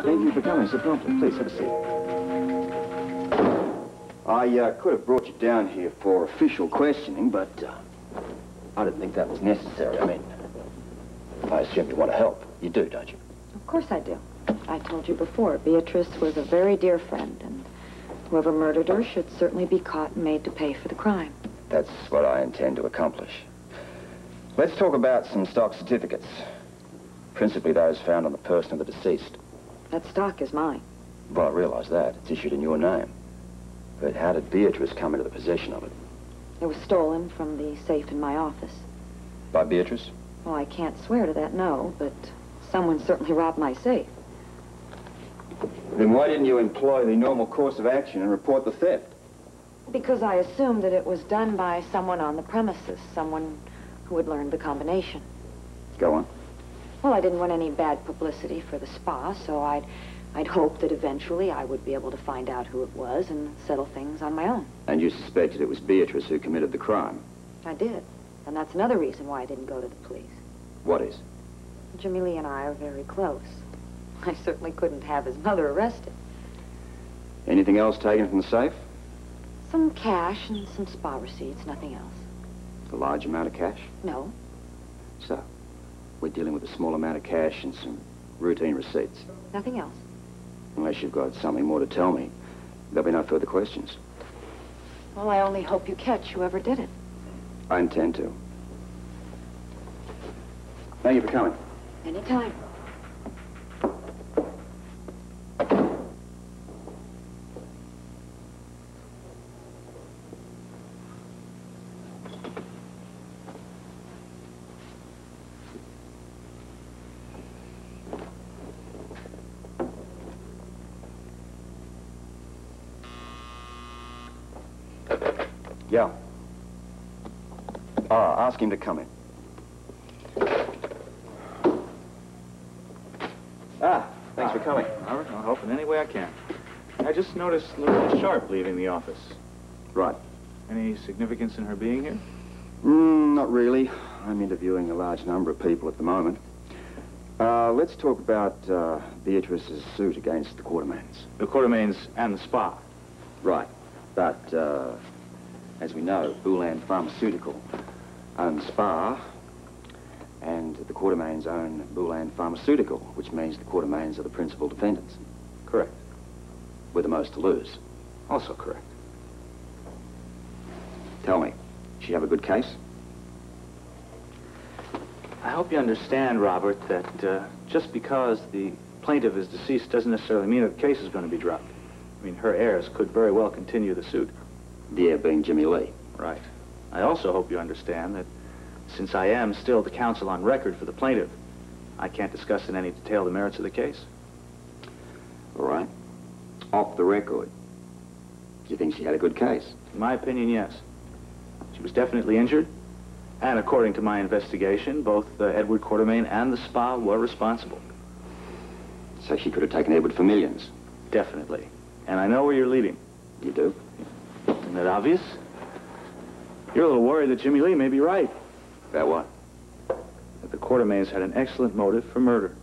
Thank you for coming so promptly. Please, have a seat. I could have brought you down here for official questioning, but I didn't think that was necessary. I mean, I assume you want to help. You do, don't you? Of course I do. I told you before, Beatrice was a very dear friend, and whoever murdered her should certainly be caught and made to pay for the crime. That's what I intend to accomplish. Let's talk about some stock certificates. Principally those found on the person of the deceased. That stock is mine. Well, I realize that. It's issued in your name. But how did Beatrice come into the possession of it? It was stolen from the safe in my office. By Beatrice? Well, I can't swear to that, no, but someone certainly robbed my safe. Then why didn't you employ the normal course of action and report the theft? Because I assumed that it was done by someone on the premises, someone who had learned the combination. Go on. Well, I didn't want any bad publicity for the spa, so I'd hoped that eventually I would be able to find out who it was and settle things on my own. And you suspected it was Beatrice who committed the crime? I did. And that's another reason why I didn't go to the police. What is? Jimmy Lee and I are very close. I certainly couldn't have his mother arrested. Anything else taken from the safe? Some cash and some spa receipts, nothing else. A large amount of cash? No. So, we're dealing with a small amount of cash and some routine receipts. Nothing else. Unless you've got something more to tell me, there'll be no further questions. Well, I only hope you catch whoever did it. I intend to. Thank you for coming. Anytime. Yeah. Ask him to come in. Thanks for coming. Robert, I'll help in any way I can. I just noticed Loretta Sharp leaving the office. Right. Any significance in her being here? Not really. I'm interviewing a large number of people at the moment. Let's talk about Beatrice's suit against the Quartermains. The Quartermains and the spa. Right. But, as we know, Boulan Pharmaceutical owns Spa, and the Quartermains own Boulan Pharmaceutical, which means the Quartermains are the principal defendants. Correct. With the most to lose. Also correct. Tell me, does she have a good case? I hope you understand, Robert, that just because the plaintiff is deceased doesn't necessarily mean that the case is going to be dropped. I mean, her heirs could very well continue the suit. The heir being Jimmy Lee. Right. I also hope you understand that since I am still the counsel on record for the plaintiff, I can't discuss in any detail the merits of the case. All right. Off the record, do you think she had a good case? In my opinion, yes. She was definitely injured, and according to my investigation, both Edward Quartermain and the spa were responsible. So she could have taken Edward for millions? Definitely. And I know where you're leading. You do? Isn't that obvious? You're a little worried that Jimmy Lee may be right. About what? That the Quartermains had an excellent motive for murder.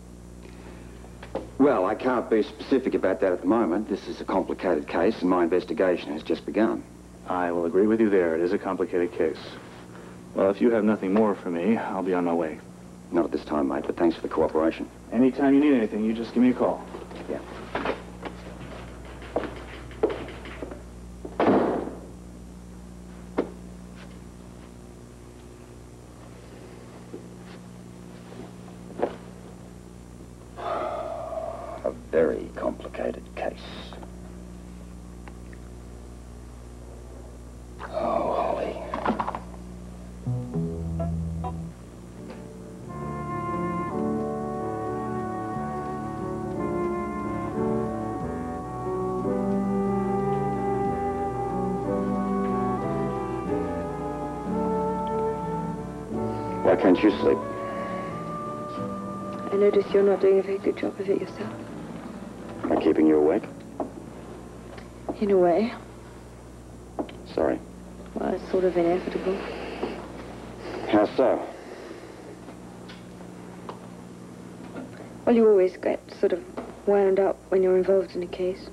Well, I can't be specific about that at the moment. This is a complicated case, and my investigation has just begun. I will agree with you there. It is a complicated case. Well, if you have nothing more for me, I'll be on my way. Not at this time, mate, but thanks for the cooperation. Anytime you need anything, you just give me a call. Yeah. A very complicated case. Oh, Holly. Why can't you sleep? I notice you're not doing a very good job of it yourself. Am I keeping you awake? In a way. Sorry. Well, it's sort of inevitable. How so? Well, you always get sort of wound up when you're involved in a case?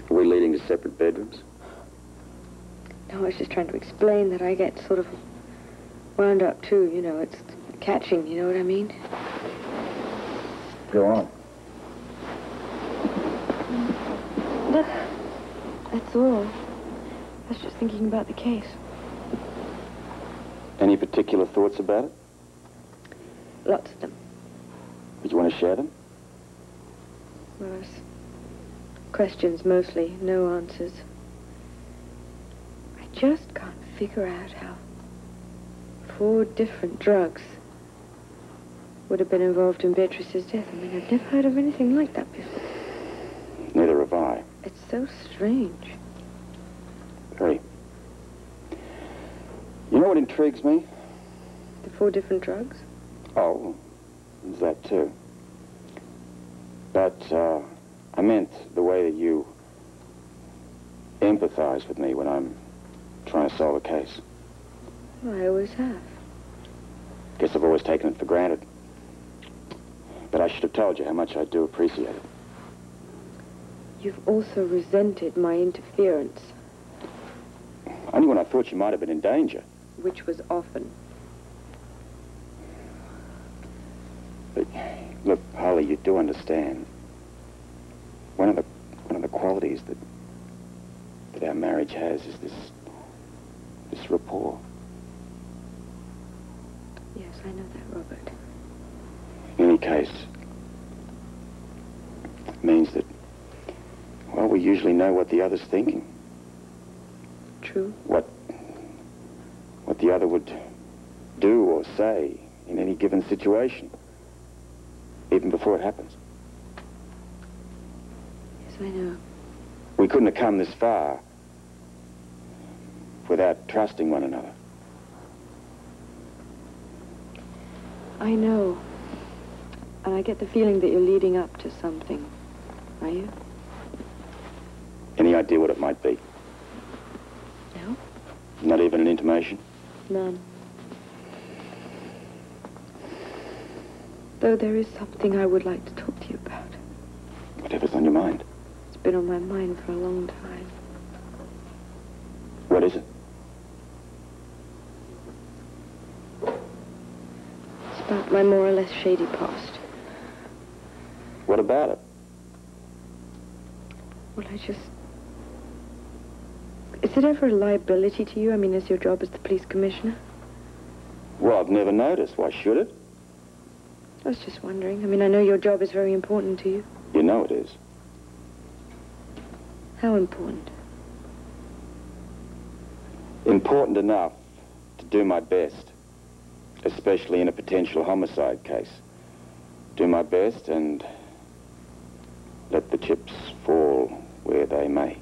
Are we leading to separate bedrooms? No, I was just trying to explain that I get sort of wound up too, you know, it's catching, you know what I mean? Go on. That's all. I was just thinking about the case. Any particular thoughts about it? Lots of them. Would you want to share them? Well, it's questions mostly, no answers. I just can't figure out how 4 different drugs would have been involved in Beatrice's death. I mean, I've never heard of anything like that before. Neither have I. It's so strange. Very. You know what intrigues me? The 4 different drugs? Oh, there's that too. But, I meant the way that you empathize with me when I'm trying to solve a case. Well, I always have. Guess I've always taken it for granted. But I should have told you how much I do appreciate it. You've also resented my interference, Only when I thought you might have been in danger. which was often. But, look, Holly, you do understand. One of the qualities that our marriage has is this rapport. Yes, I know that, Robert. In any case, it means that, well, we usually know what the other's thinking. True. What the other would do or say in any given situation, even before it happens. Yes, I know. We couldn't have come this far without trusting one another. I know. And I get the feeling that you're leading up to something. Are you? Any idea what it might be? No? Not even an intimation? None. Though there is something I would like to talk to you about. Whatever's on your mind. It's been on my mind for a long time. What is it? It's about my more or less shady past. What about it? Well, is it ever a liability to you? I mean, is your job as the police commissioner? Well, I've never noticed. Why should it? I was just wondering. I mean, I know your job is very important to you. You know it is. How important? Important enough to do my best, especially in a potential homicide case. Do my best and let the chips fall where they may.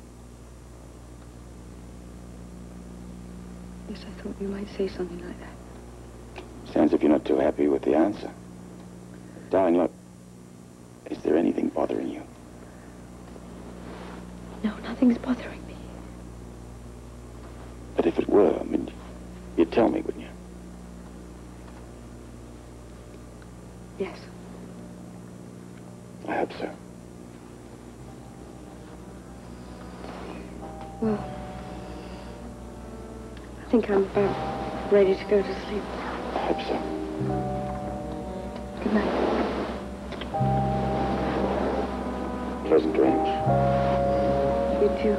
Yes, I thought you might say something like that. Sounds as if you're not too happy with the answer. Darling, look, is there anything bothering you? No, nothing's bothering me. But if it were, I mean, you'd tell me, wouldn't you? Yes. I hope so. Well, I think I'm about ready to go to sleep. I hope so. Good night. Pleasant dreams. You too.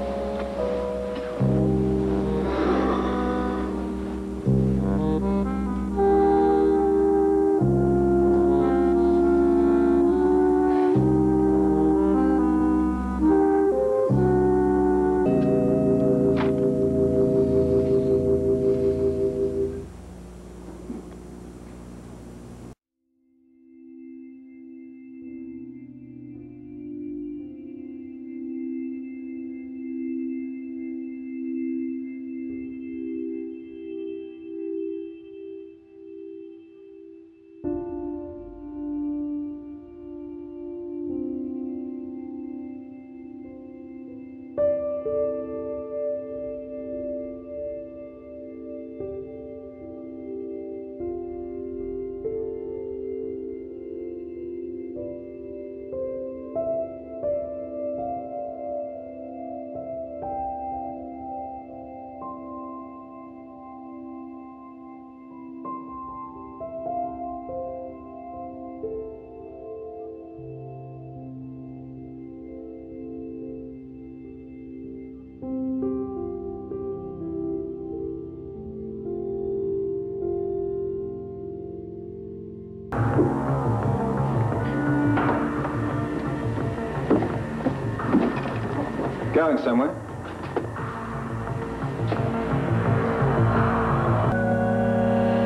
Going somewhere?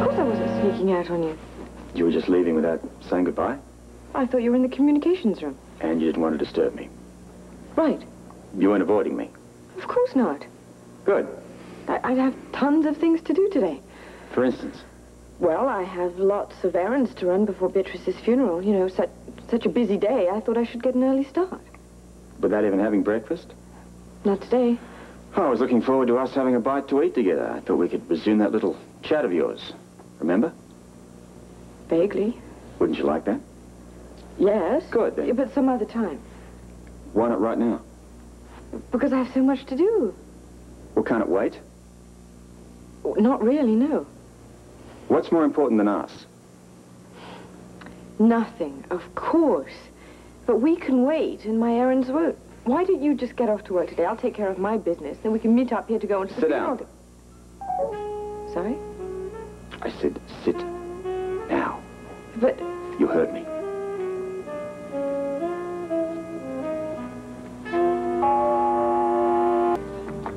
Of course I wasn't sneaking out on you. You were just leaving without saying goodbye? I thought you were in the communications room. And you didn't want to disturb me. Right. You weren't avoiding me. Of course not. Good. I'd have tons of things to do today. For instance? Well, I have lots of errands to run before Beatrice's funeral. You know, such a busy day, I thought I should get an early start. Without even having breakfast? Not today. Oh, I was looking forward to us having a bite to eat together. I thought we could resume that little chat of yours. Remember? Vaguely. Wouldn't you like that? Yes. Good, then. Yeah, but some other time. Why not right now? Because I have so much to do. Well, can't it wait? Not really, no. What's more important than us? Nothing, of course. But we can wait, and my errands won't. Why don't you just get off to work today? I'll take care of my business. Then we can meet up here to go into the Sit down. Sorry? I said sit now. But... You heard me.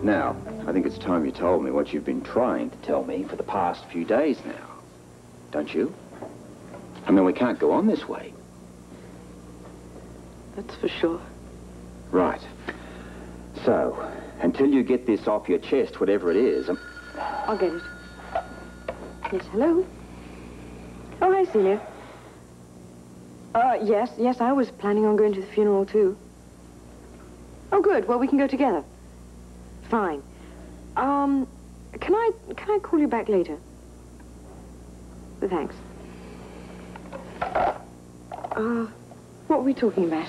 Now, I think it's time you told me what you've been trying to tell me for the past few days now. Don't you? I mean, we can't go on this way. That's for sure. Right. So, until you get this off your chest, whatever it is, I'll get it. Yes, hello? Oh, hi, Celia. Yes, I was planning on going to the funeral, too. Oh, good. Well, we can go together. Fine. Can I call you back later? Thanks. What were we talking about?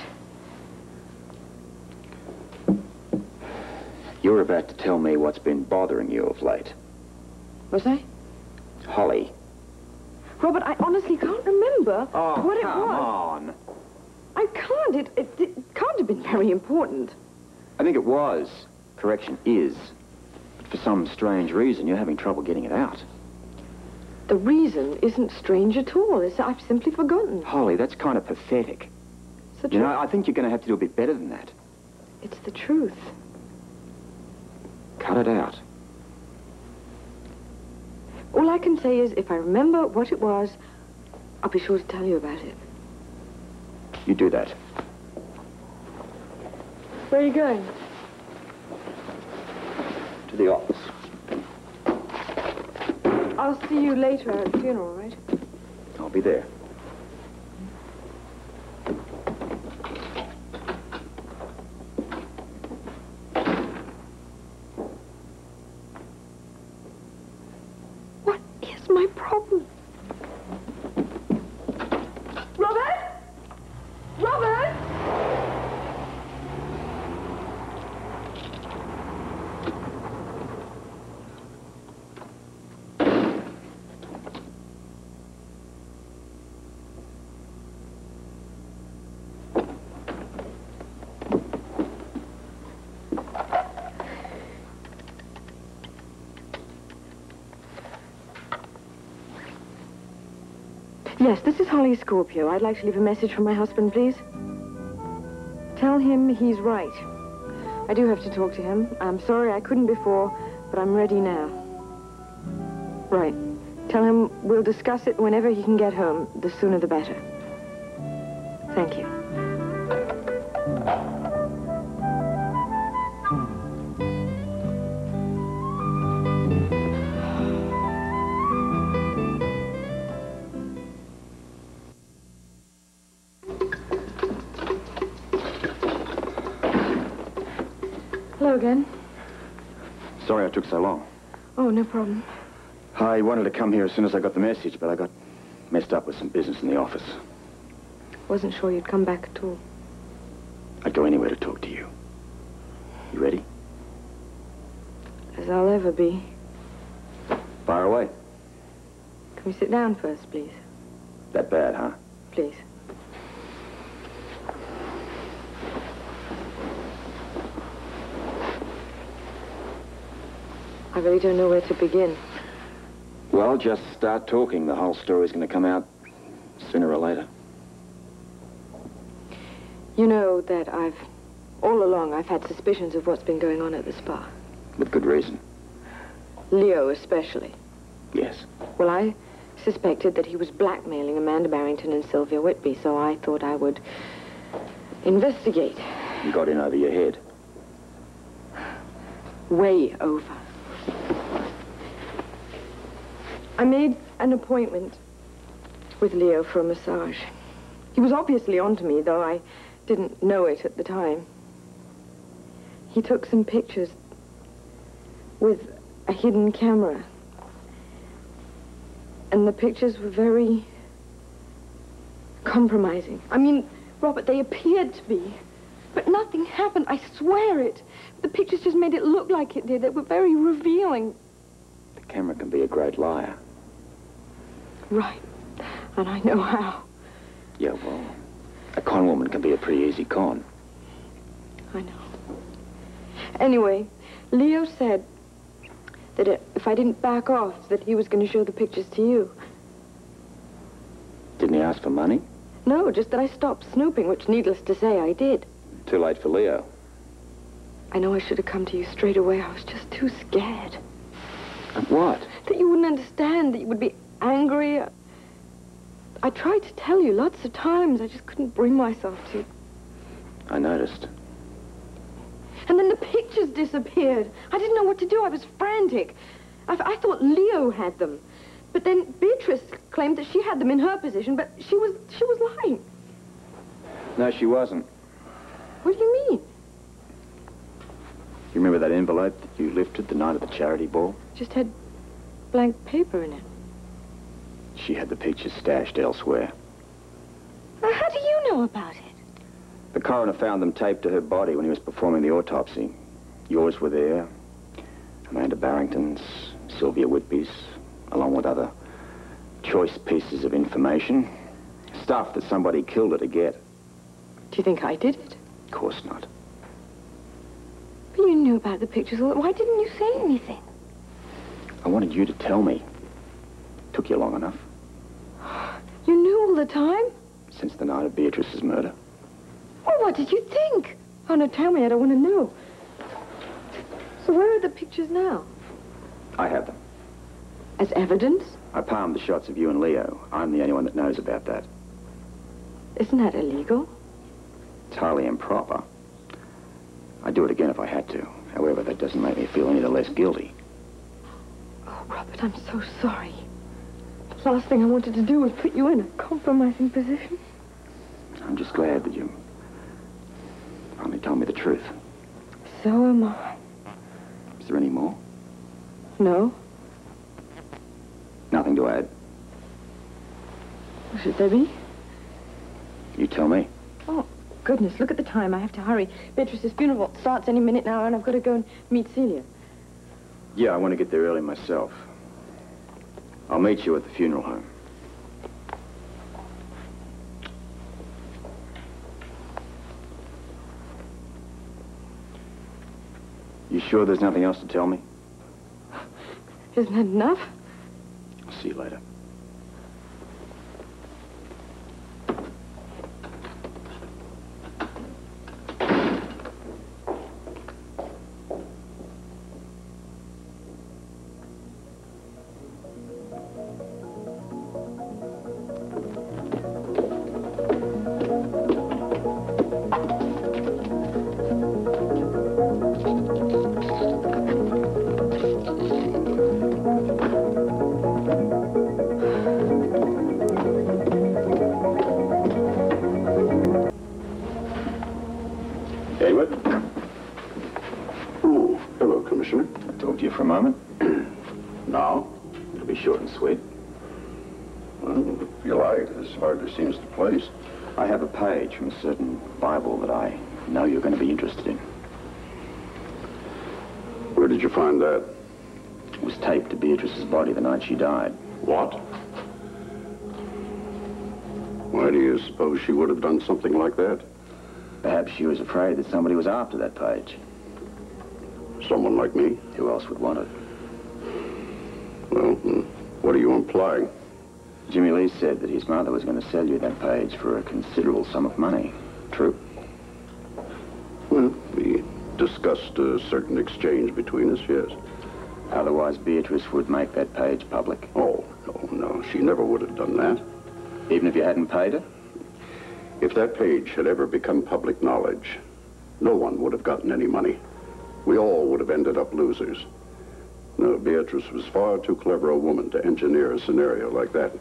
you're about to tell me what's been bothering you of late. Was I? Holly. Robert, I honestly can't remember what it was. Come on. I can't. It can't have been very important. I think it was. Correction is. But for some strange reason, you're having trouble getting it out. The reason isn't strange at all. I've simply forgotten. Holly, that's kind of pathetic. It's the You truth. know, I think you're going to have to do a bit better than that. It's the truth. Cut it out. All I can say is, if I remember what it was, I'll be sure to tell you about it. You do that. Where are you going? To the office. I'll see you later at the funeral, right? I'll be there. What is my problem? Robert? Robert? Yes, this is Holly Scorpio. I'd like to leave a message for my husband, please. Tell him he's right. I do have to talk to him. I'm sorry I couldn't before, but I'm ready now. Right. Tell him we'll discuss it whenever he can get home. The sooner the better. Thank you. Hello again. Sorry I took so long. Oh, no problem. I wanted to come here as soon as I got the message, but I got messed up with some business in the office. Wasn't sure you'd come back at all. I'd go anywhere to talk to you. You ready? As I'll ever be. Fire away. Can we sit down first, please? That bad, huh? Please. I really don't know where to begin. Well, just start talking. The whole story's going to come out sooner or later. You know that I've All along, I've had suspicions of what's been going on at the spa. With good reason. Leo especially. Yes. Well, I suspected that he was blackmailing Amanda Barrington and Sylvia Whitby, so I thought I would investigate. You got in over your head. Way over. I made an appointment with Leo for a massage. He was obviously onto me, though I didn't know it at the time. He took some pictures with a hidden camera. And the pictures were very compromising. I mean, Robert, they appeared to be. But nothing happened, I swear it. The pictures just made it look like it did. They were very revealing. The camera can be a great liar. Right. And I know how. Yeah, well, a con woman can be a pretty easy con. I know. Anyway, Leo said that if I didn't back off, that he was going to show the pictures to you. Didn't he ask for money? No, just that I stopped snooping, which, needless to say, I did. Too late for Leo. I know I should have come to you straight away. I was just too scared. Of what? That you wouldn't understand, that you would be angry. I tried to tell you lots of times. I just couldn't bring myself to. I noticed. And then the pictures disappeared. I didn't know what to do. I was frantic. I thought Leo had them. But then Beatrice claimed that she had them in her possession, but she was lying. No, she wasn't. What do you mean? You remember that envelope that you lifted the night of the charity ball? Just had blank paper in it. She had the pictures stashed elsewhere. Now, how do you know about it? The coroner found them taped to her body when he was performing the autopsy. Yours were there, Amanda Barrington's, Sylvia Whitby's, along with other choice pieces of information. Stuff that somebody killed her to get. Do you think I did it? Of course not. But you knew about the pictures. Why didn't you say anything? I wanted you to tell me. Took you long enough. You knew all the time? Since the night of Beatrice's murder. Well, what did you think? Oh, no, tell me. I don't want to know. So where are the pictures now? I have them. As evidence? I palmed the shots of you and Leo. I'm the only one that knows about that. Isn't that illegal? It's highly improper. I'd do it again if I had to. However, that doesn't make me feel any the less guilty. Oh, Robert, I'm so sorry. The last thing I wanted to do was put you in a compromising position. I'm just glad that you finally told me the truth. So am I. Is there any more? No? Nothing to add? Should there be? You tell me. Oh, goodness, look at the time. I have to hurry. Beatrice's funeral starts any minute now, and I've got to go and meet Celia. Yeah, I want to get there early myself. I'll meet you at the funeral home. You sure there's nothing else to tell me? Isn't that enough? I'll see you later. Talk to you for a moment. Now? It'll be short and sweet. Well, if you like, this hardly seems the place. I have a page from a certain Bible that I know you're going to be interested in. Where did you find that? It was taped to Beatrice's body the night she died. What? Why do you suppose she would have done something like that? Perhaps she was afraid that somebody was after that page. Someone like me? Who else would want it? Well, what are you implying? Jimmy Lee said that his mother was going to sell you that page for a considerable sum of money. True? Well, discussed a certain exchange between us, yes. Otherwise, Beatrice would make that page public. Oh, no, she never would have done that. Even if you hadn't paid her? If that page had ever become public knowledge, no one would have gotten any money. We all would have ended up losers. No, Beatrice was far too clever a woman to engineer a scenario like that.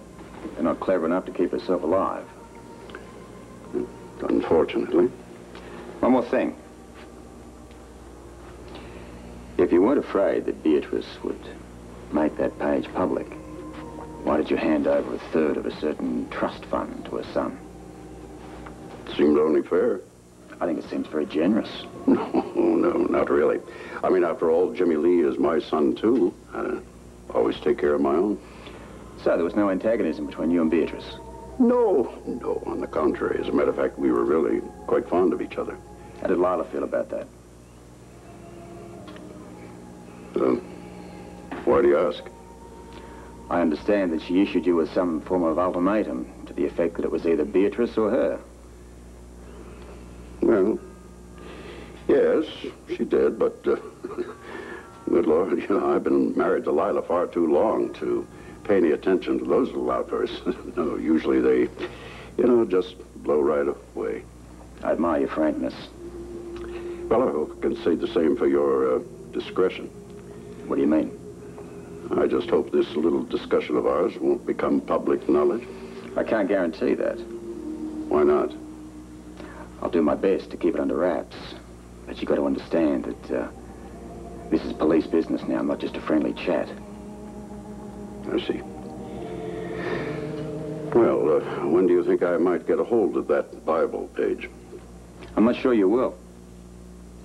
They're not clever enough to keep herself alive. Unfortunately. One more thing. If you weren't afraid that Beatrice would make that page public, why did you hand over a third of a certain trust fund to her son? It seemed only fair. I think it seems very generous. No, not really. I mean, after all, Jimmy Lee is my son, too. I always take care of my own. So there was no antagonism between you and Beatrice? No, on the contrary. As a matter of fact, we were really quite fond of each other. How did Lila feel about that? Why do you ask? I understand that she issued you with some form of ultimatum to the effect that it was either Beatrice or her. Well, yes, she did, but, good Lord, I've been married to Lila far too long to pay any attention to those little outbursts. No, usually they, just blow right away. I admire your frankness. Well, I hope I can say the same for your discretion. What do you mean? I just hope this little discussion of ours won't become public knowledge. I can't guarantee that. Why not? I'll do my best to keep it under wraps. But you've got to understand that this is police business now, not just a friendly chat. I see. Well, when do you think I might get a hold of that Bible page? I'm not sure you will.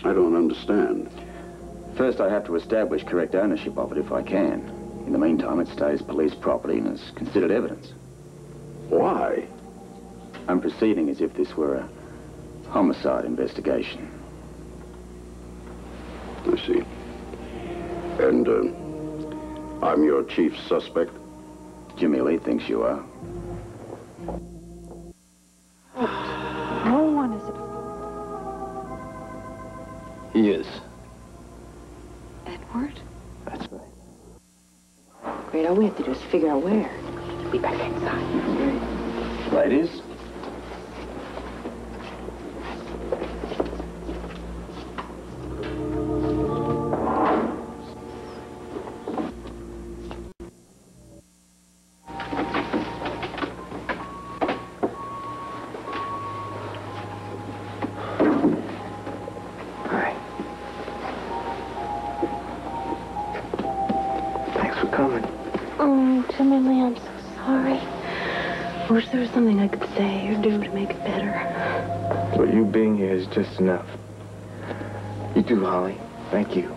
I don't understand. First, I have to establish correct ownership of it if I can. In the meantime, it stays police property and is considered evidence. Why? I'm proceeding as if this were a homicide investigation. I see. And, I'm your chief suspect? Jimmy Lee thinks you are. No one is... He is. Edward? That's right. Great, all we have to do is figure out where. Be back inside. Ladies? I wish there was something I could say or do to make it better. But you being here is just enough. You too, Holly. Thank you.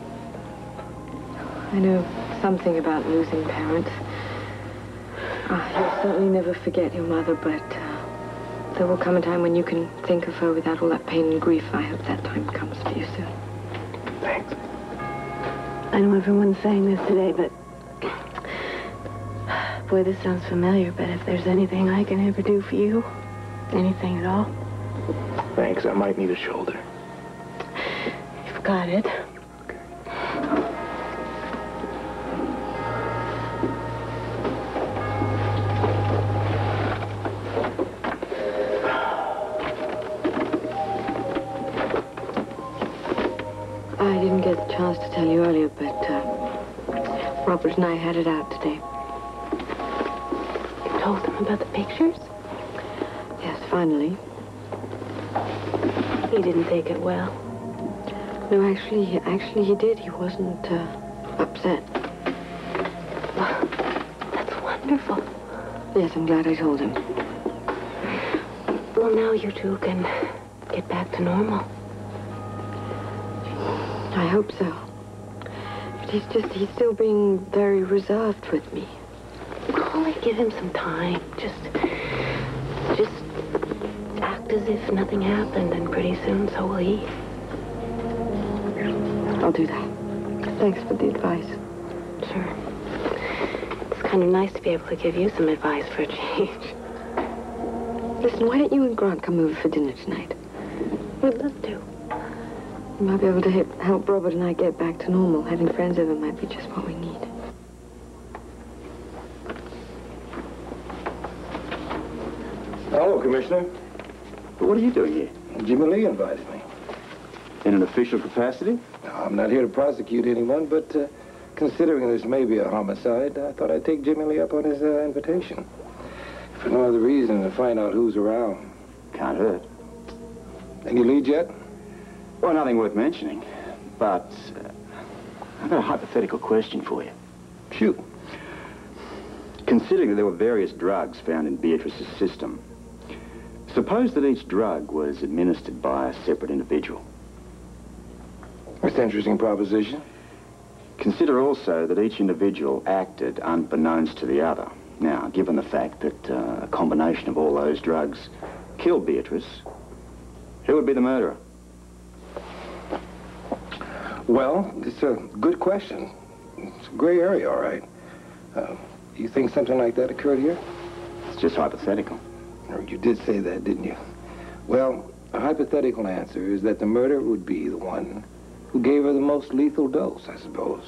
I know something about losing parents. You'll certainly never forget your mother, but there will come a time when you can think of her without all that pain and grief. I hope that time comes for you soon. Thanks. I know everyone's saying this today, but... Boy, this sounds familiar, but if there's anything I can ever do for you, anything at all... Thanks. I might need a shoulder. You've got it. I didn't get the chance to tell you earlier, but Robert and I had it out today. You told him about the pictures? Yes, finally. He didn't take it well. No, actually he did. He wasn't upset. Well, that's wonderful. Yes, I'm glad I told him. Well, now you two can get back to normal. I hope so. But he's still being very reserved with me. Only give him some time. Just act as if nothing happened, and pretty soon so will he. I'll do that. Thanks for the advice. Sure. It's kind of nice to be able to give you some advice for a change. Listen, why don't you and Grant come over for dinner tonight? We'd love to. You might be able to help Robert and I get back to normal. Having friends over might be just what we need. Hello, Commissioner. What are you doing here? Jimmy Lee invited me. In an official capacity? No, I'm not here to prosecute anyone, but considering this may be a homicide, I thought I'd take Jimmy Lee up on his invitation. For no other reason than to find out who's around. Can't hurt. Any leads yet? Well, nothing worth mentioning. But I've got a hypothetical question for you. Shoot. Considering that there were various drugs found in Beatrice's system, suppose that each drug was administered by a separate individual. That's an interesting proposition. Consider also that each individual acted unbeknownst to the other. Now, given the fact that a combination of all those drugs killed Beatrice, who would be the murderer? Well, it's a good question. It's a gray area, all right. You think something like that occurred here? It's just hypothetical. You did say that, didn't you? Well, a hypothetical answer is that the murderer would be the one who gave her the most lethal dose, I suppose.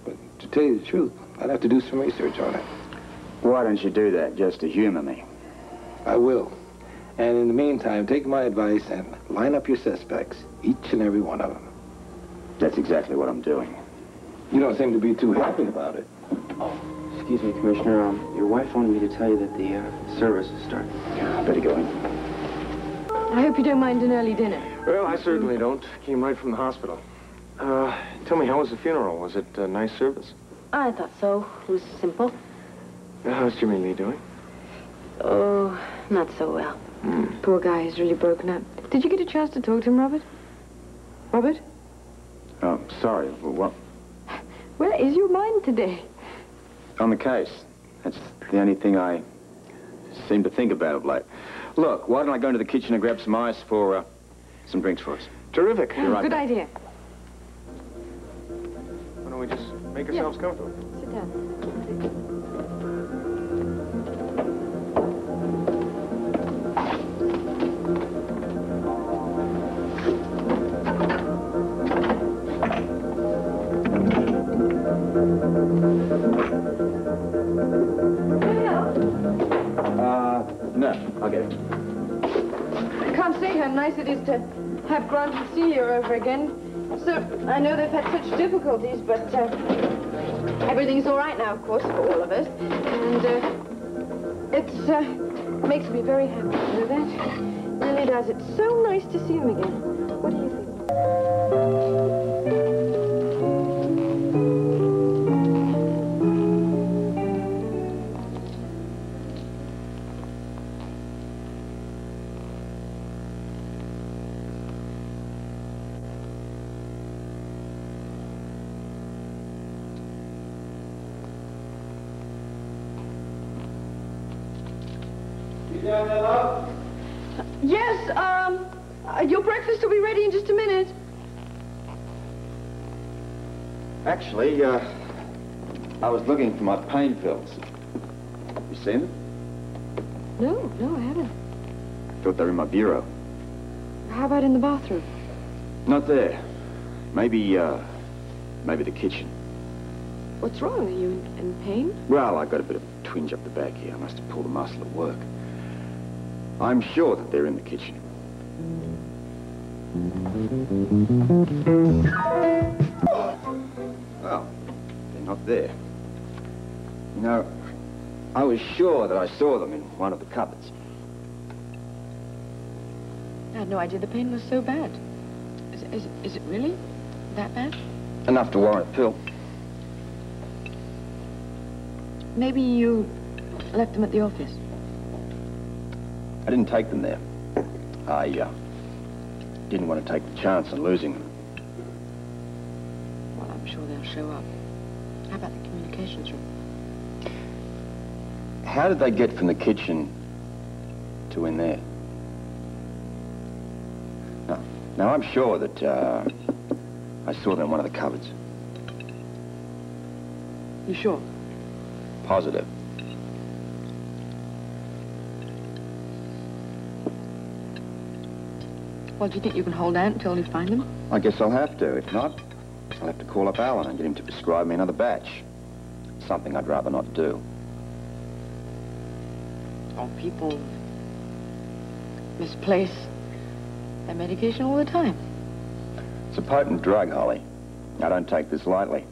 But to tell you the truth, I'd have to do some research on it. Why don't you do that just to humor me? I will. And in the meantime, take my advice and line up your suspects, each and every one of them. That's exactly what I'm doing. You don't seem to be too happy about it. Excuse me, Commissioner. Your wife wanted me to tell you that the service is starting. I better go in. I hope you don't mind an early dinner. Well, I certainly don't. Came right from the hospital. Tell me, how was the funeral? Was it a nice service? I thought so. It was simple. How's Jimmy Lee doing? Oh, not so well. Poor guy, he's really broken up. Did you get a chance to talk to him, Robert? Robert? Oh, sorry. What? Where is your mind today? On the case. That's the only thing I seem to think about of late. Look, why don't I go into the kitchen and grab some ice for some drinks for us? Terrific. You're right Good back. idea. Why don't we just make ourselves comfortable? Sit down. No, I'll get it. I can't say how nice it is to have Grant and Celia over again. So, I know they've had such difficulties, but everything's all right now, of course, for all of us. And it makes me very happy to know that. It really does. It's so nice to see him again. What do you think? Yes, your breakfast will be ready in just a minute. Actually, I was looking for my pain pills. You seen them? No, I haven't. I thought they were in my bureau. How about in the bathroom? Not there. Maybe the kitchen. What's wrong? Are you in pain? Well, I got a bit of a twinge up the back here. I must have pulled a muscle at work. I'm sure that they're in the kitchen. Well, they're not there. You know, I was sure that I saw them in one of the cupboards. I had no idea the pain was so bad. Is it really that bad? Enough to warrant a pill. Maybe you left them at the office. I didn't take them there. I didn't want to take the chance on losing them. Well, I'm sure they'll show up. How about the communications room? How did they get from the kitchen to in there? Now I'm sure that I saw them in one of the cupboards. You sure? Positive. Well, do you think you can hold out until you find them? I guess I'll have to. If not, I'll have to call up Alan and get him to prescribe me another batch. Something I'd rather not do. Oh, people misplace their medication all the time. It's a potent drug, Holly. I don't take this lightly.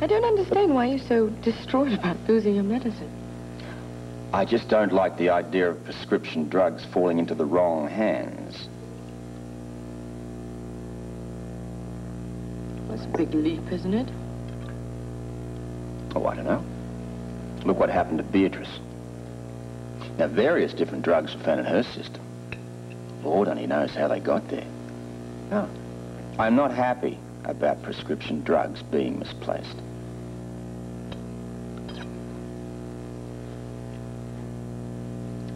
I don't understand why you're so distraught about losing your medicine. I just don't like the idea of prescription drugs falling into the wrong hands. That's a big leap, isn't it? Oh, I don't know. Look what happened to Beatrice. Now, various different drugs were found in her system. Lord only knows how they got there. No, I'm not happy about prescription drugs being misplaced.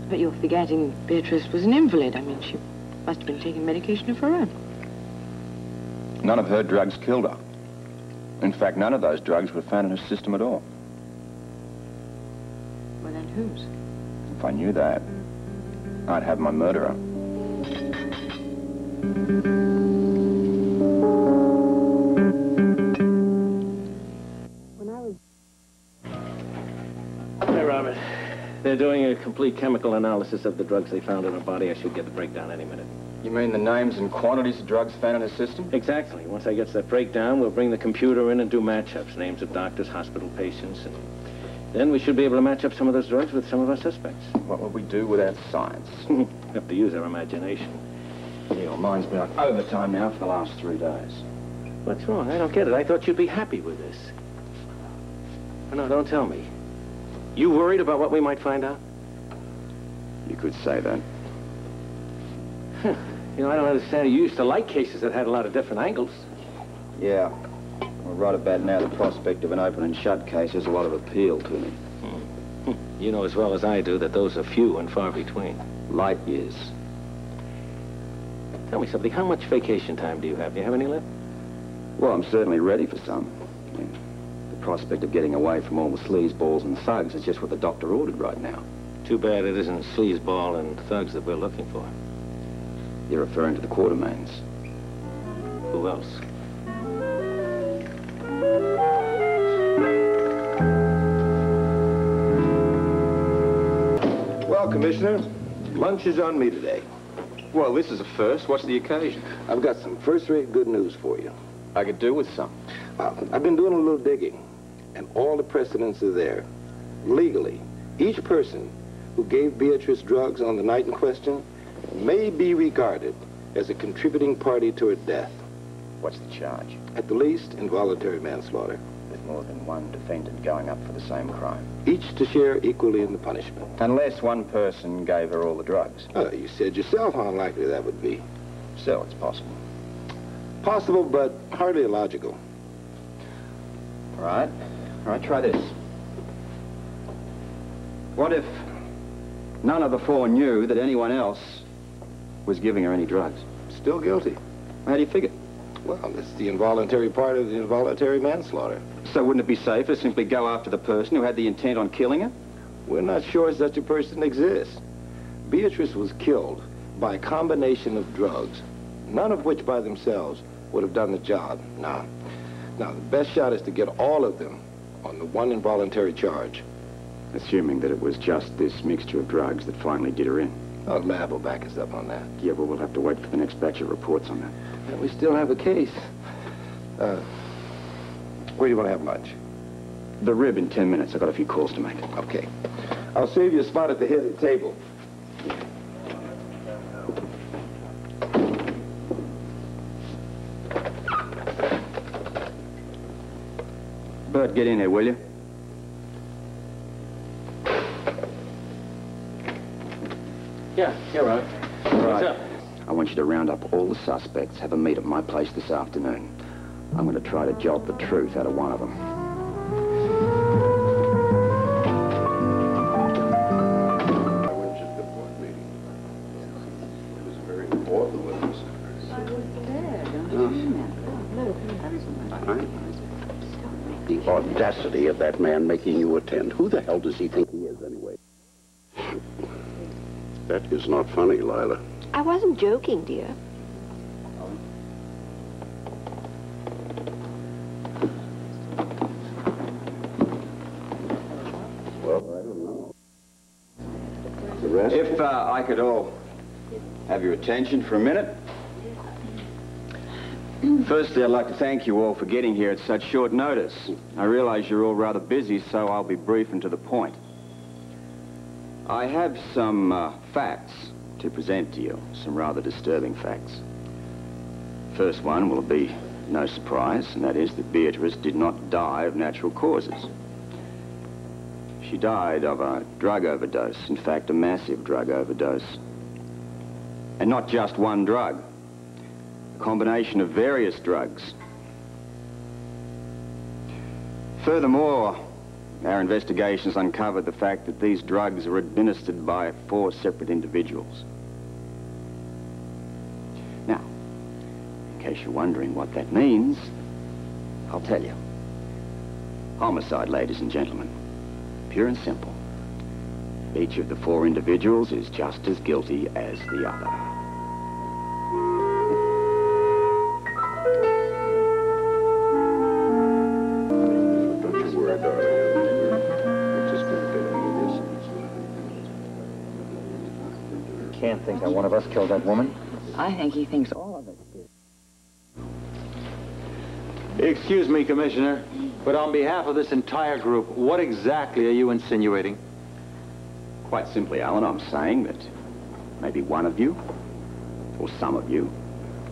But you're forgetting Beatrice was an invalid. I mean, she must have been taking medication of her own. None of her drugs killed her. In fact, none of those drugs were found in her system at all. Well, then whose? If I knew that, I'd have my murderer. Hey, Robert. They're doing a complete chemical analysis of the drugs they found in her body. I should get the breakdown any minute. You mean the names and quantities of drugs found in her system? Exactly. Once I get that breakdown, we'll bring the computer in and do matchups, names of doctors, hospital patients, and then we should be able to match up some of those drugs with some of our suspects. What would we do without science? Have to use our imagination. Yeah, well, mine's been on overtime now for the last 3 days. What's wrong? I don't get it. I thought you'd be happy with this. Oh, no, don't tell me. You worried about what we might find out? You could say that. You know, I don't understand. You used to like cases that had a lot of different angles. Yeah. Well, right about now, the prospect of an open and shut case has a lot of appeal to me. You know as well as I do that those are few and far between. Light years. Tell me something. How much vacation time do you have? Do you have any left? Well, I'm certainly ready for some. I mean, the prospect of getting away from all the sleazeballs and thugs is just what the doctor ordered right now. Too bad it isn't sleazeball and thugs that we're looking for. You're referring to the Quartermains. Who else? Well, Commissioner, lunch is on me today. Well, this is a first. What's the occasion? I've got some first-rate good news for you. I could do with some. I've been doing a little digging, and all the precedents are there. Legally, each person who gave Beatrice drugs on the night in question may be regarded as a contributing party to her death. What's the charge? At the least, involuntary manslaughter. With more than one defendant going up for the same crime. Each to share equally in the punishment. Unless one person gave her all the drugs. You said yourself how unlikely that would be. So it's possible. Possible, but hardly illogical. All right, try this. What if none of the four knew that anyone else was giving her any drugs? Still guilty. How do you figure? Well, that's the involuntary part of the involuntary manslaughter. So wouldn't it be safer to simply go after the person who had the intent on killing her? We're not sure such a person exists. Beatrice was killed by a combination of drugs, none of which by themselves would have done the job. Now, the best shot is to get all of them on the one involuntary charge. Assuming that it was just this mixture of drugs that finally did her in. Oh, the lab will back us up on that. Yeah, but we'll have to wait for the next batch of reports on that. And we still have a case. Where do you want to have lunch? The Rib in 10 minutes. I've got a few calls to make. Okay. I'll save you a spot at the head of the table. Bert, get in here, will you? Yeah, Robert. What's up? I want you to round up all the suspects, have a meet at my place this afternoon. I'm going to try to jolt the truth out of one of them. I went to the board meeting. It was a very important witness. The audacity of that man making you attend. Who the hell does he think he is, anyway? That is not funny, Lila. I wasn't joking, dear. Well, I don't know. The rest? If I could all have your attention for a minute. Firstly, I'd like to thank you all for getting here at such short notice. I realize you're all rather busy, so I'll be brief and to the point. I have some facts to present to you, some rather disturbing facts. First one will be no surprise, and that is that Beatrice did not die of natural causes. She died of a drug overdose, in fact, a massive drug overdose. And not just one drug. A combination of various drugs. Furthermore, our investigations uncovered the fact that these drugs were administered by 4 separate individuals. Now, in case you're wondering what that means, I'll tell you. Homicide, ladies and gentlemen. Pure and simple. Each of the 4 individuals is just as guilty as the other. Can't think that one of us killed that woman. I think he thinks all of us did. Excuse me, Commissioner, but on behalf of this entire group, what exactly are you insinuating? Quite simply, Alan, I'm saying that maybe one of you, or some of you,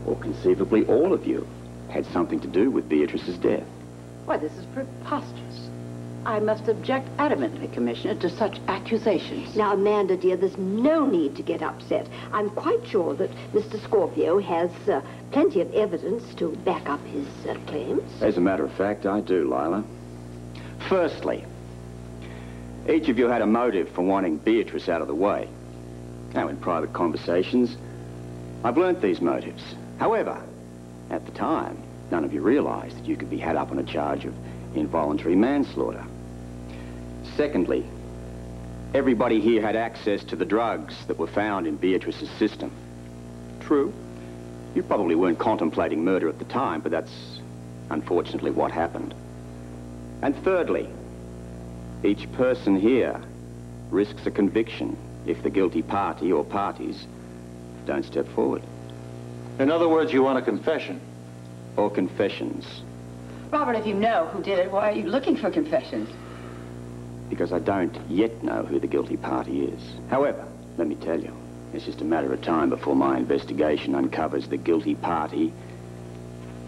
or conceivably all of you, had something to do with Beatrice's death. Why, this is preposterous. I must object adamantly, Commissioner, to such accusations. Now, Amanda, dear, there's no need to get upset. I'm quite sure that Mr. Scorpio has plenty of evidence to back up his claims. As a matter of fact, I do, Lila. Firstly, each of you had a motive for wanting Beatrice out of the way. Now, in private conversations, I've learnt these motives. However, at the time, none of you realized that you could be had up on a charge of involuntary manslaughter. Secondly, everybody here had access to the drugs that were found in Beatrice's system. True, you probably weren't contemplating murder at the time, but that's unfortunately what happened. And thirdly, each person here risks a conviction if the guilty party or parties don't step forward. In other words, you want a confession? Or confessions. Robert, if you know who did it, why are you looking for confessions? Because I don't yet know who the guilty party is. However, let me tell you, it's just a matter of time before my investigation uncovers the guilty party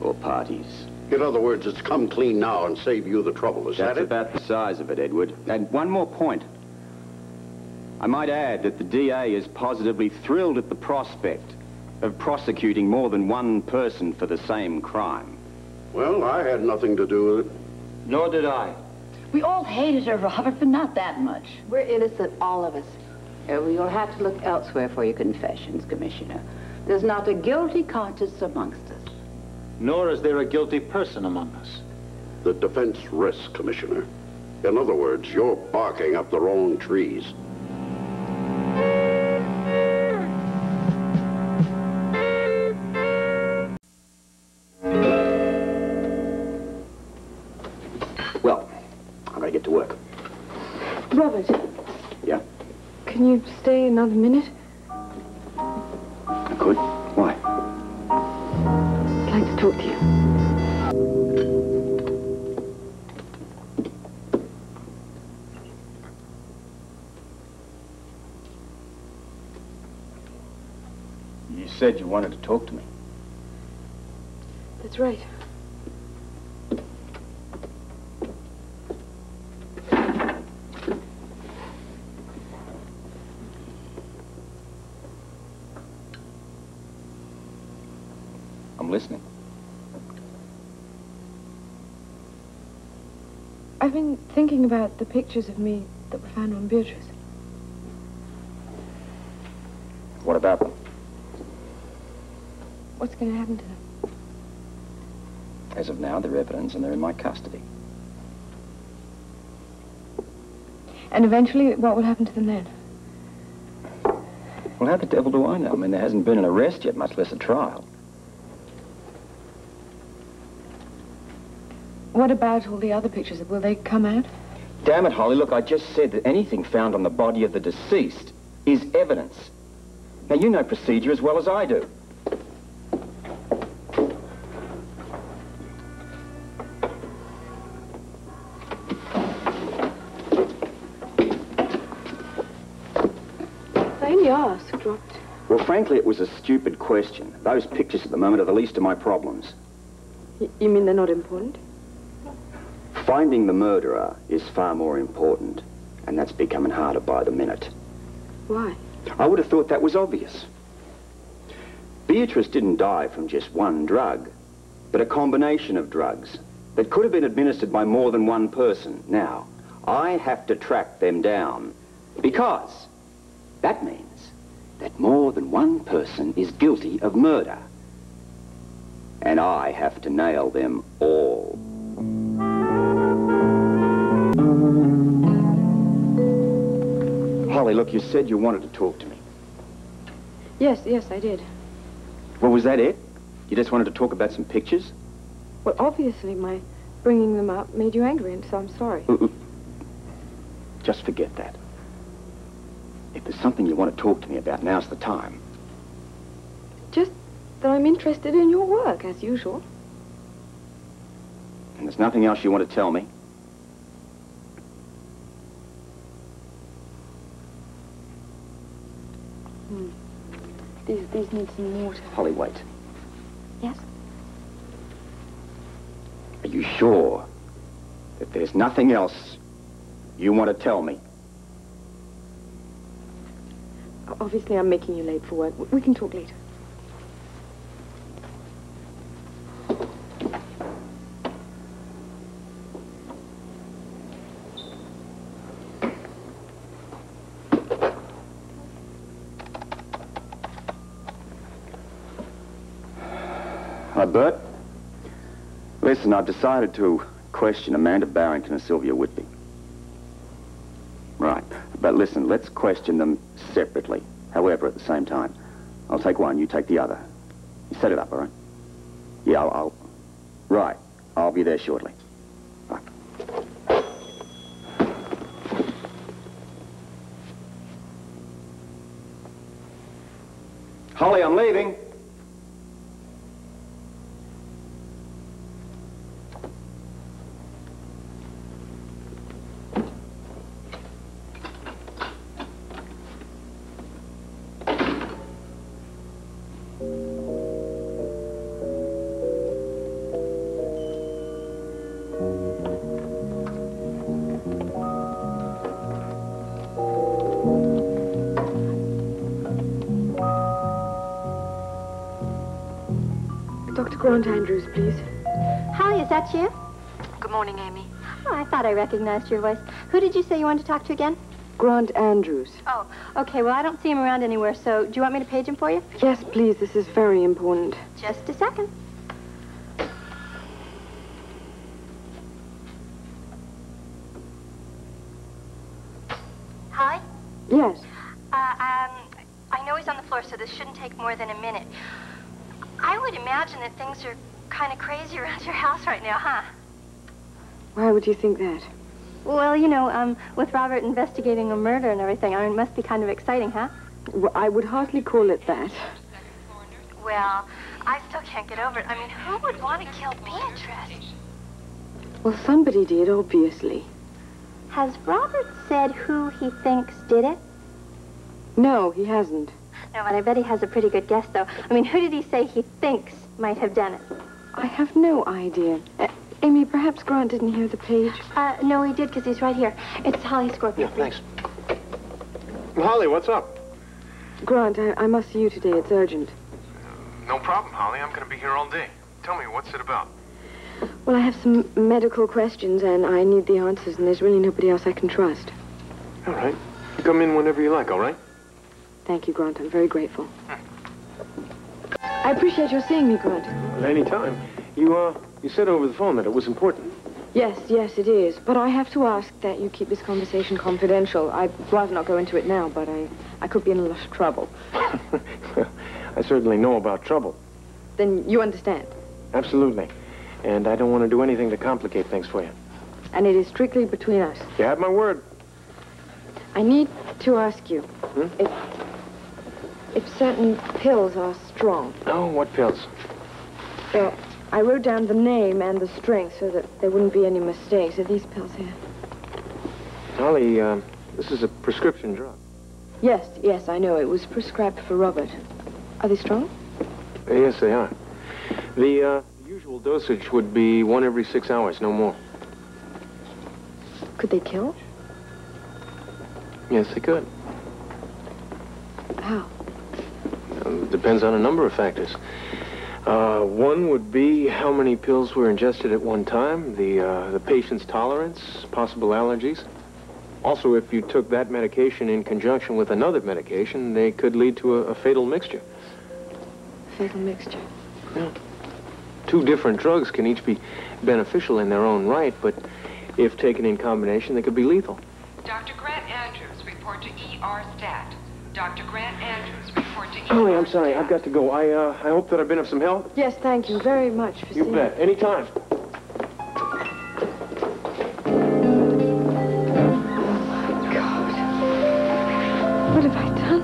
or parties. In other words, it's come clean now and save you the trouble, is that it? That's about the size of it, Edward. And one more point. I might add that the DA is positively thrilled at the prospect of prosecuting more than one person for the same crime. Well, I had nothing to do with it. Nor did I. We all hated her, Robert, but not that much. We're innocent, all of us. Well, you'll have to look elsewhere for your confessions, Commissioner. There's not a guilty conscience amongst us. Nor is there a guilty person among us. The defense risks, Commissioner. In other words, you're barking up the wrong trees. Well, I'm going to get to work. Robert, Yeah? can you stay another minute? I could. Why? I'd like to talk to you. You said you wanted to talk to me. That's right. I'm listening. I've been thinking about the pictures of me that were found on Beatrice. What about them? What's going to happen to them? As of now, they're evidence and they're in my custody. And eventually, what will happen to them then? Well, how the devil do I know? I mean, there hasn't been an arrest yet, much less a trial. What about all the other pictures? Will they come out? Damn it, Holly, look, I just said that anything found on the body of the deceased is evidence. Now, you know procedure as well as I do. I only asked, Robert. Well, frankly, it was a stupid question. Those pictures at the moment are the least of my problems. You mean they're not important? Finding the murderer is far more important, and that's becoming harder by the minute. Why? I would have thought that was obvious. Beatrice didn't die from just one drug, but a combination of drugs that could have been administered by more than one person. Now, I have to track them down because that means that more than one person is guilty of murder. And I have to nail them all. Holly, look, you said you wanted to talk to me. Yes, I did. Well, was that it? You just wanted to talk about some pictures? Well, obviously my bringing them up made you angry, and so I'm sorry. Just forget that. If there's something you want to talk to me about, now's the time. Just that I'm interested in your work, as usual. And there's nothing else you want to tell me? These need some water. Holly, wait. Yes? Are you sure that there's nothing else you want to tell me? Obviously, I'm making you late for work. We can talk later. Hi, Bert. Listen, I've decided to question Amanda Barrington and Sylvia Whitby. Right. But listen, let's question them separately. However, at the same time. I'll take one, you take the other. You set it up, all right? Yeah, I'll... Right. I'll be there shortly. Bye. Holly, I'm leaving. Dr. Grant Andrews, please. Hi, is that you? Good morning, Amy. Oh, I thought I recognized your voice. Who did you say you wanted to talk to again? Grant Andrews. Oh, okay. Well, I don't see him around anywhere, so do you want me to page him for you? Yes, please. This is very important. Just a second. Hi? Yes. I know he's on the floor, so this shouldn't take more than a minute. I would imagine that things are kind of crazy around your house right now, huh? Why would you think that? Well, you know, with Robert investigating a murder and everything, I mean, it must be kind of exciting, huh? Well, I would hardly call it that. Well, I still can't get over it. I mean, who would want to kill Beatrice? Well, somebody did, obviously. Has Robert said who he thinks did it? No, he hasn't. No, but I bet he has a pretty good guess, though. I mean, who did he say he thinks might have done it? I have no idea. Amy, perhaps Grant didn't hear the page. No, he did, because he's right here. It's Holly Scorpio. Yeah, thanks. Holly, what's up? Grant, I must see you today. It's urgent. No problem, Holly. I'm going to be here all day. Tell me, what's it about? Well, I have some medical questions, and I need the answers, and there's really nobody else I can trust. All right. You come in whenever you like, all right? Thank you, Grant. I'm very grateful. I appreciate your seeing me, Grant. Well, any time. You said over the phone that it was important. Yes, it is. But I have to ask that you keep this conversation confidential. I'd rather not go into it now, but I could be in a lot of trouble. I certainly know about trouble. Then you understand. Absolutely. And I don't want to do anything to complicate things for you. And it is strictly between us. You have my word. I need to ask you if certain pills are strong. Oh, what pills? Well, I wrote down the name and the strength so that there wouldn't be any mistakes. Are these pills here? Holly, this is a prescription drug. Yes, I know. It was prescribed for Robert. Are they strong? Yes, they are. The usual dosage would be 1 every 6 hours, no more. Could they kill? Yes, they could. How? Depends on a number of factors. One would be how many pills were ingested at one time, the patient's tolerance, possible allergies. Also, if you took that medication in conjunction with another medication, they could lead to a fatal mixture. Fatal mixture? Yeah. 2 different drugs can each be beneficial in their own right, but if taken in combination, they could be lethal. Dr. Grant Andrews, report to ER Stat. Dr. Grant Andrews, report to ER Holly, I'm sorry. I've got to go. I hope that I've been of some help. Yes, thank you very much for You seeing bet. Anytime. What have I done?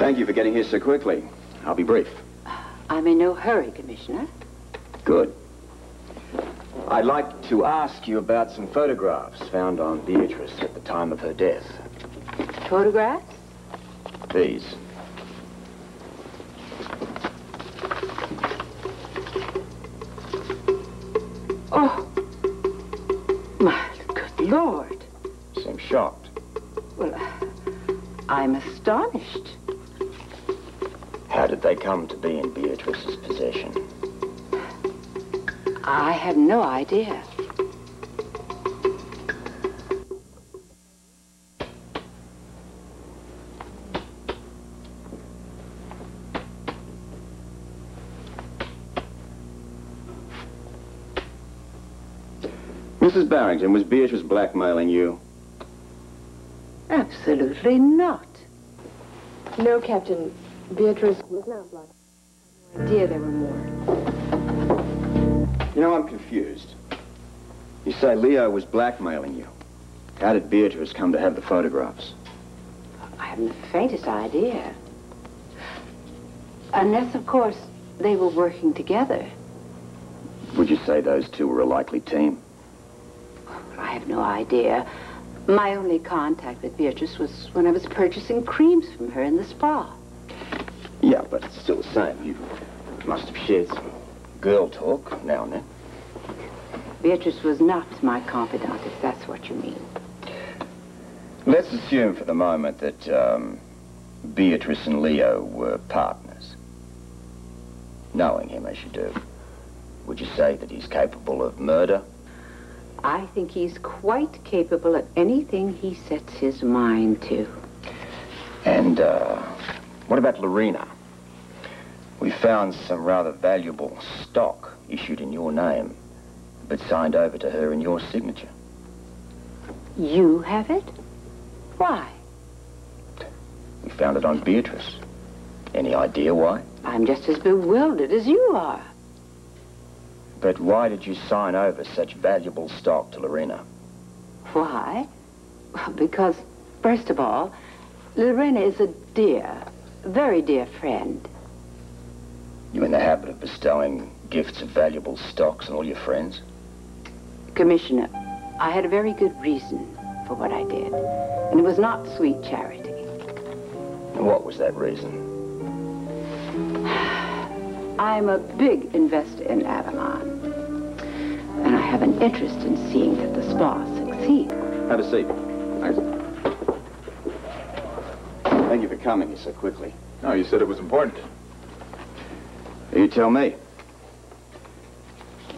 Thank you for getting here so quickly. I'll be brief. I'm in no hurry, Commissioner. Good. I'd like to ask you about some photographs found on Beatrice at the time of her death. Photographs? These. Oh, my good Lord. Seem shocked. Well, I'm astonished. How did they come to be in Beatrice's possession? I have no idea. Mrs. Barrington, was Beatrice blackmailing you? Absolutely not. No, Captain. Beatrice was not black. I had no idea there were more. You know, I'm confused. You say Leo was blackmailing you. How did Beatrice come to have the photographs? I haven't the faintest idea. Unless, of course, they were working together. Would you say those two were a likely team? I have no idea. My only contact with Beatrice was when I was purchasing creams from her in the spa. Yeah, but it's still the same. You must have shared some girl talk now and then. Beatrice was not my confidant, if that's what you mean. Let's assume for the moment that Beatrice and Leo were partners. Knowing him as you do, would you say that he's capable of murder? I think he's quite capable of anything he sets his mind to. And, what about Lorena? We found some rather valuable stock issued in your name, but signed over to her in your signature. You have it? Why? We found it on Beatrice. Any idea why? I'm just as bewildered as you are. But why did you sign over such valuable stock to Lorena? Why? Well, because, first of all, Lorena is a dear, very dear friend. You in the habit of bestowing gifts of valuable stocks on all your friends? Commissioner, I had a very good reason for what I did, and it was not sweet charity. And what was that reason? I'm a big investor in Avalon, and I have an interest in seeing that the spa succeeds. Have a seat. Thank you for coming here so quickly. No, you said it was important. You tell me.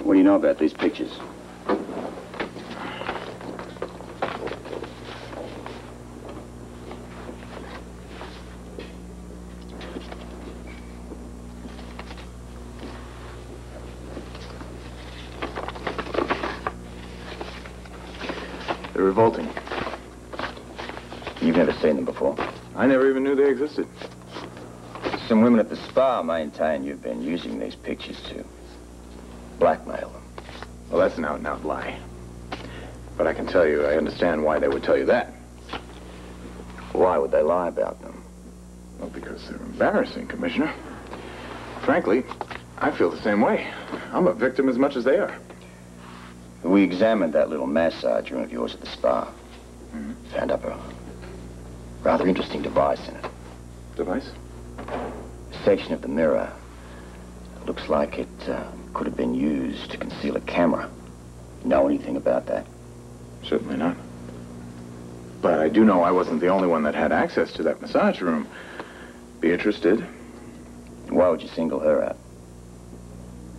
What do you know about these pictures? They're revolting. You've never seen them before? I never even knew they existed. Some women at the spa maintain you've been using these pictures to blackmail them. Well, that's an out-and-out lie. But I can tell you, I understand why they would tell you that. Why would they lie about them? Well, because they're embarrassing, Commissioner. Frankly, I feel the same way. I'm a victim as much as they are. We examined that little massage room of yours at the spa. Found up a rather interesting device in it. Device? A section of the mirror. Looks like it could have been used to conceal a camera. Know anything about that? Certainly not. But I do know I wasn't the only one that had access to that massage room. Beatrice did. Why would you single her out?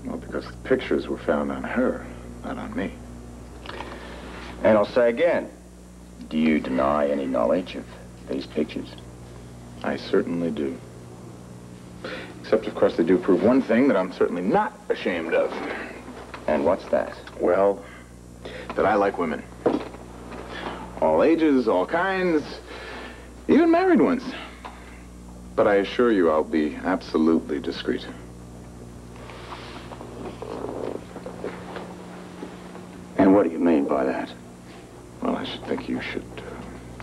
Well, because the pictures were found on her, not on me. And I'll say again, do you deny any knowledge of these pictures? I certainly do. Except, of course, they do prove one thing that I'm certainly not ashamed of. And what's that? Well, that I like women. All ages, all kinds, even married ones. But I assure you I'll be absolutely discreet. And what do you mean by that? Well, I should think you should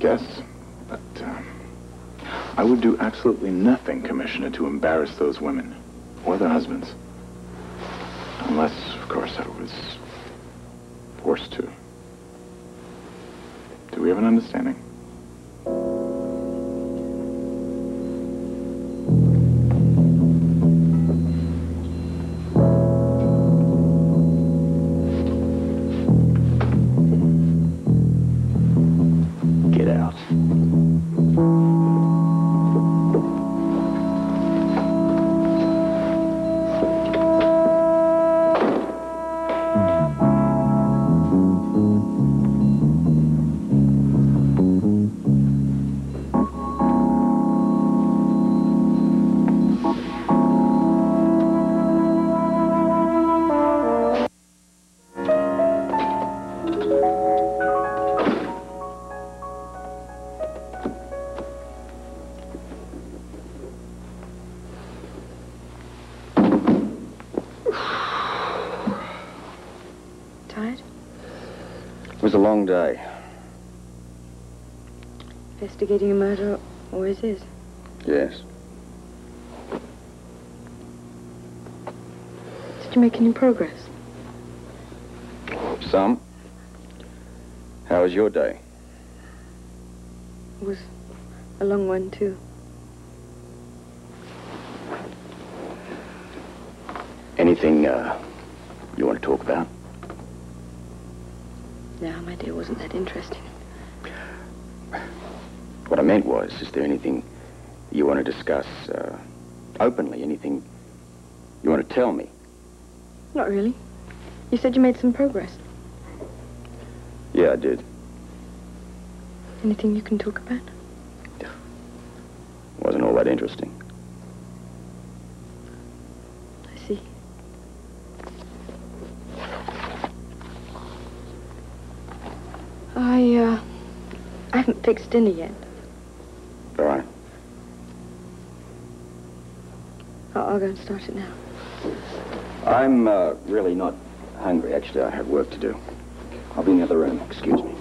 guess. But I would do absolutely nothing, Commissioner, to embarrass those women or their husbands. Unless, of course, I was forced to. Do we have an understanding? Get out. Tired? It was a long day. Investigating a murder always is. Yes. Did you make any progress? Some. How was your day? It was a long one, too. Anything you want to talk about? No, my dear, wasn't that interesting. What I meant was, is there anything you want to discuss openly? Anything you want to tell me? Not really. You said you made some progress. Yeah, I did. Anything you can talk about? Wasn't all that interesting. I see. I haven't fixed dinner yet. All right. I'll go and start it now. I'm really not hungry, actually. I have work to do. I'll be in the other room. Excuse me.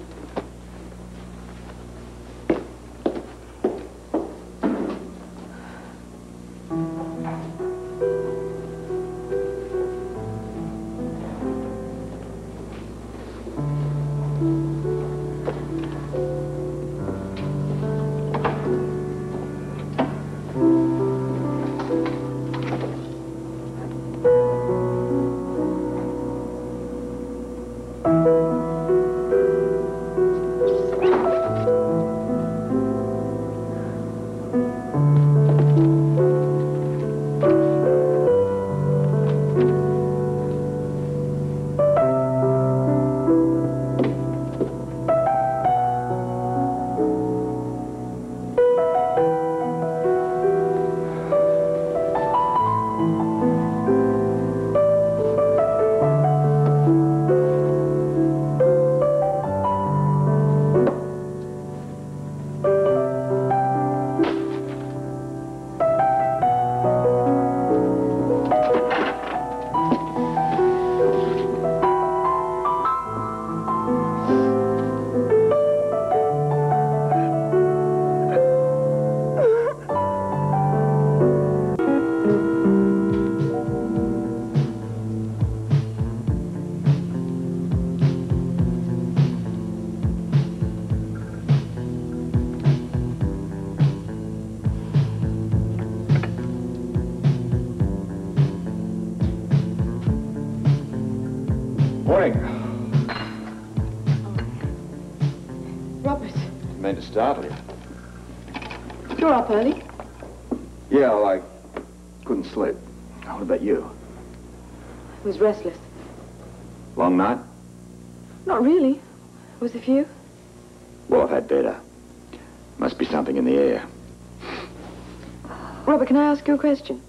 Morning. Robert, Meant to startle you. you're up early. Yeah, well, I couldn't sleep. What about you? I was restless. Long night? Not really. Was it for you? Well, I've had better. Must be something in the air. Robert, can I ask you a question?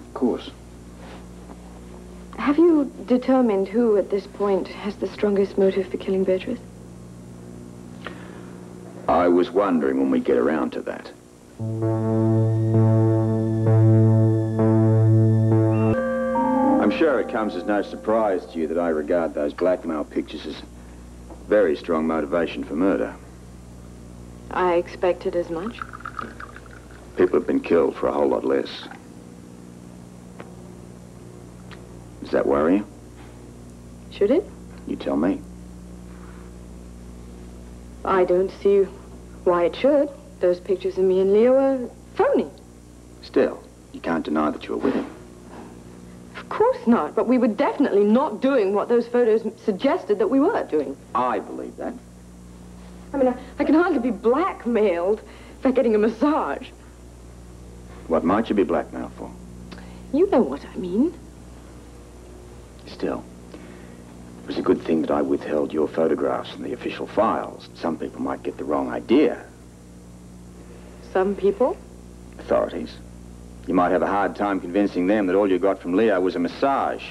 Of course. Have you determined who, at this point, has the strongest motive for killing Beatrice? I was wondering when we get around to that. I'm sure it comes as no surprise to you that I regard those blackmail pictures as very strong motivation for murder. I expected as much. People have been killed for a whole lot less. Does that worry you? Should it? You tell me. I don't see why it should. Those pictures of me and Leo are phony. Still, you can't deny that you were with him. Of course not, but we were definitely not doing what those photos suggested that we were doing. I believe that. I mean, I can hardly be blackmailed for getting a massage. What might you be blackmailed for? You know what I mean. Still, it was a good thing that I withheld your photographs from the official files. Some people might get the wrong idea. Some people? Authorities. You might have a hard time convincing them that all you got from Leo was a massage.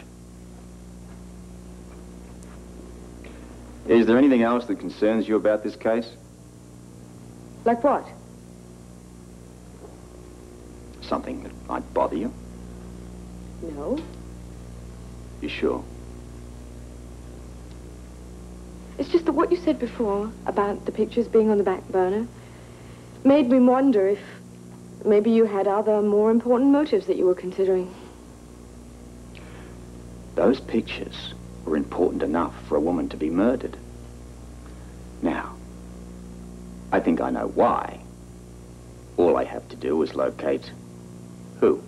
Is there anything else that concerns you about this case? Like what? Something that might bother you? No. You sure? It's just that what you said before about the pictures being on the back burner made me wonder if maybe you had other more important motives that you were considering. Those pictures were important enough for a woman to be murdered. Now, I think I know why. All I have to do is locate who.